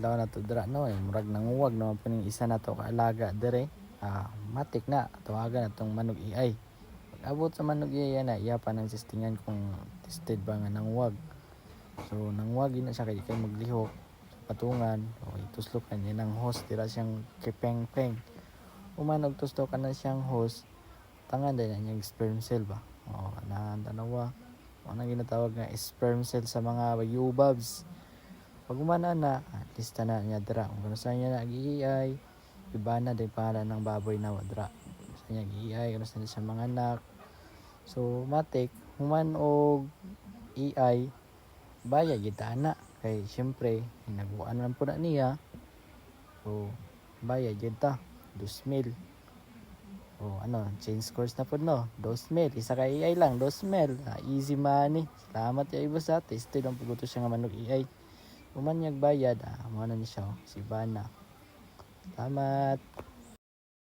adlaw na to dira no, murag nanguwag naman po ning isa na to kaalaga dire. Matik na tawagan atong manug AI. Pag abot sa manug AI na iya pa nang testingan kung tested ba nga nanguwag. So nanguwag na siya kay maglihok sa patungan o ituslokan niya ng host dira siyang kipeng-peng. Human og tuslo ka na siyang host, tangan din na niyang sperm cell ba. O tanawa. Ano ginatawag nga sperm cell sa mga yubabs. Pag umana na, lista na niya dira. Kung saan niya nag-iay, iba na din pangalan ng baboy na wadra. Kung saan niya nag-iay, kung saan siya mga anak. So, matik, human o AI, baya kita na. Kay, syempre, nagbuan lang po na niya. So, baya kita. 2,000. O, change course na po no. 2,000. Isa ka AI lang, 2,000. Easy money. Salamat ya ibo sa tested ang pagkuto siya nga manong AI. Umanyag bayad, mo na ni siya, si Bana. Salamat.